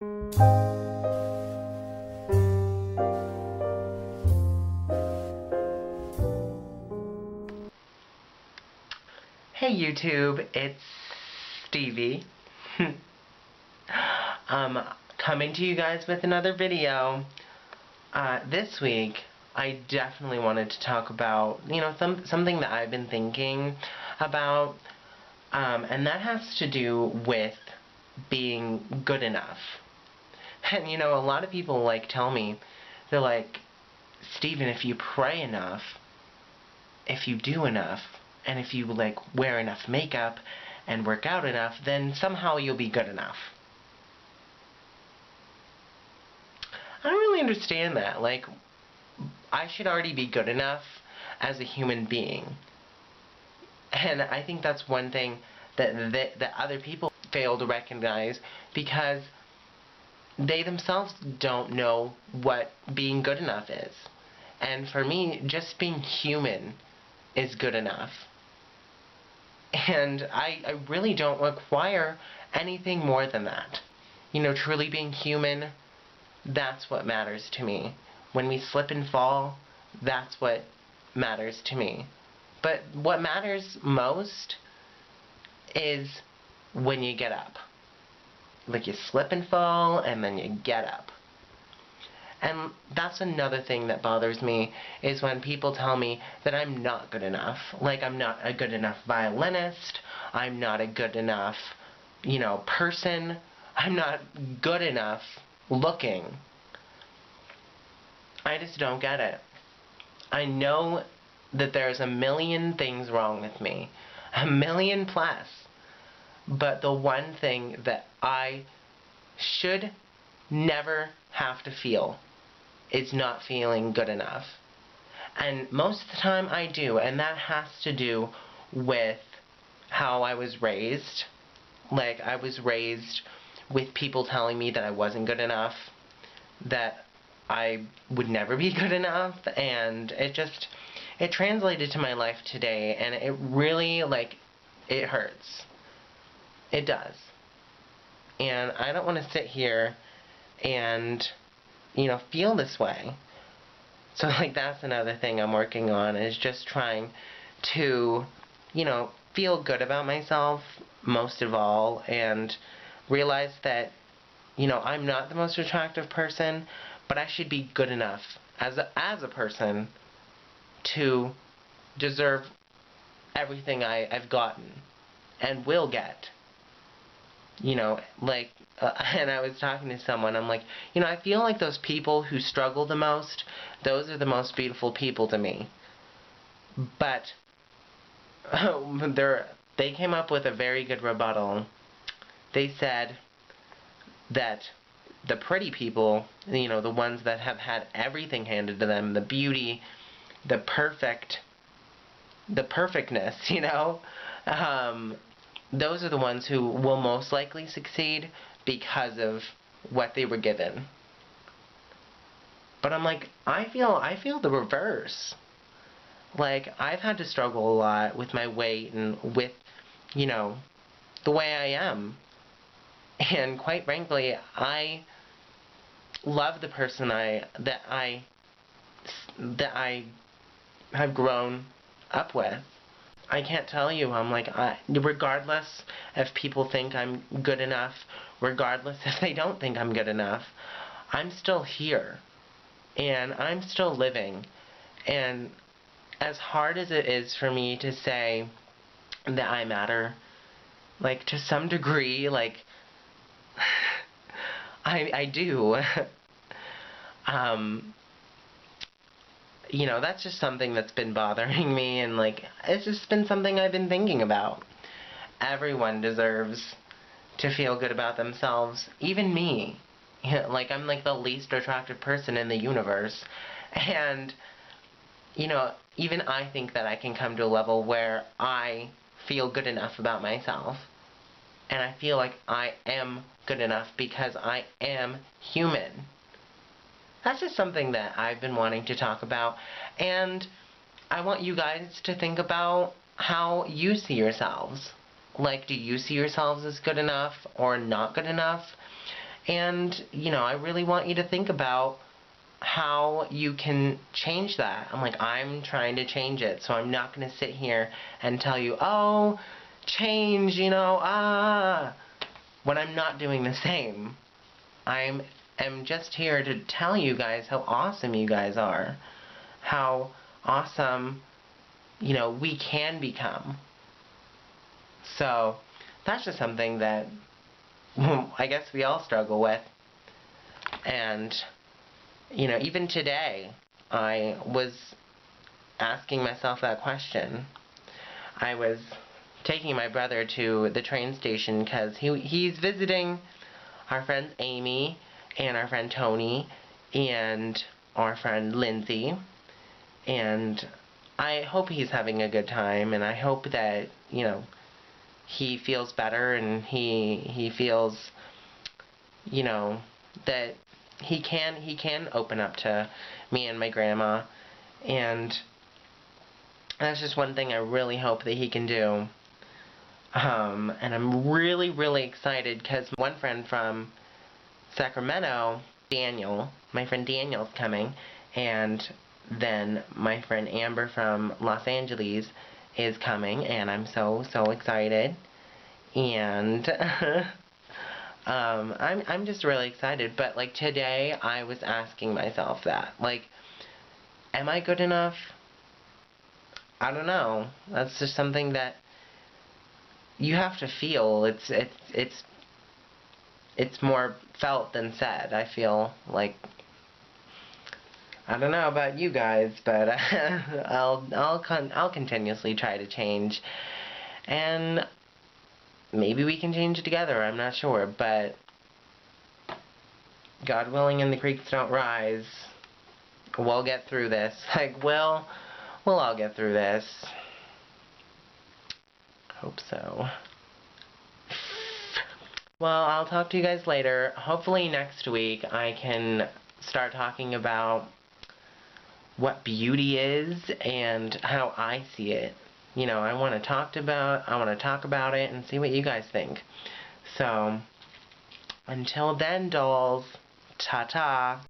Hey YouTube, it's Stevie. Coming to you guys with another video. This week, I definitely wanted to talk about, something that I've been thinking about, and that has to do with being good enough. And a lot of people tell me, they're like, Steven, if you pray enough, if you do enough, and if you wear enough makeup and work out enough, then somehow you'll be good enough. I don't really understand that. I should already be good enough as a human being. And I think that's one thing that other people fail to recognize, because they themselves don't know what being good enough is. And for me, just being human is good enough. And I really don't require anything more than that. Truly being human, that's what matters to me. When we slip and fall, that's what matters to me. But what matters most is when you get up. You slip and fall, and then you get up. And that's another thing that bothers me, is when people tell me that I'm not good enough. I'm not a good enough violinist, I'm not a good enough, person, I'm not good enough looking. I just don't get it. I know that there's a million things wrong with me. A million plus. But the one thing that I should never have to feel is not feeling good enough. And most of the time I do, and that has to do with how I was raised. I was raised with people telling me that I wasn't good enough, that I would never be good enough, and it translated to my life today, and it really, it hurts. It does. And I don't want to sit here and feel this way. So that's another thing I'm working on, is just trying to feel good about myself most of all, and realize that I'm not the most attractive person, but I should be good enough as a person to deserve everything I've gotten and will get. And I was talking to someone, I'm like, I feel like those people who struggle the most, those are the most beautiful people to me. But they came up with a very good rebuttal. They said that the pretty people, the ones that have had everything handed to them, the beauty, the perfectness, those are the ones who will most likely succeed because of what they were given. But I'm like, I feel the reverse. I've had to struggle a lot with my weight and with, the way I am. And quite frankly, I love the person that I have grown up with. I can't tell you, regardless if people think I'm good enough, regardless if they don't think I'm good enough, I'm still here. And I'm still living. And as hard as it is for me to say that I matter, to some degree, I do. That's just something that's been bothering me, and it's just been something I've been thinking about. Everyone deserves to feel good about themselves, even me. I'm the least attractive person in the universe, and even I think that I can come to a level where I feel good enough about myself, and I feel like I am good enough because I am human. That's just something that I've been wanting to talk about, and I want you guys to think about how you see yourselves. Do you see yourselves as good enough or not good enough? And, you know, I really want you to think about how you can change that. I'm like, I'm trying to change it, so I'm not going to sit here and tell you, oh, change, you know, when I'm not doing the same. I am just here to tell you guys how awesome you guys are. How awesome, you know, we can become. So, that's just something that I guess we all struggle with. And, you know, even today, I was asking myself that question. I was taking my brother to the train station because he's visiting our friends Amy and our friend Tony and our friend Lindsay. And I hope he's having a good time, and I hope that, you know, he feels better, and he feels, you know, that he can open up to me and my grandma. And that's just one thing I really hope that he can do. And I'm really, really excited because one friend from Sacramento, Daniel, my friend Daniel's coming, and then my friend Amber from Los Angeles is coming, and I'm so excited. And I'm just really excited. But like today, I was asking myself that, like, am I good enough? I don't know. That's just something that you have to feel. It's more felt than said. I feel like, I don't know about you guys, but I'll continuously try to change, and maybe we can change it together. I'm not sure, but God willing, and the creeks don't rise, we'll get through this. Like, we'll all get through this. Hope so. Well, I'll talk to you guys later. Hopefully next week I can start talking about what beauty is and how I see it. You know, I want to talk about it and see what you guys think. So, until then, dolls, ta-ta.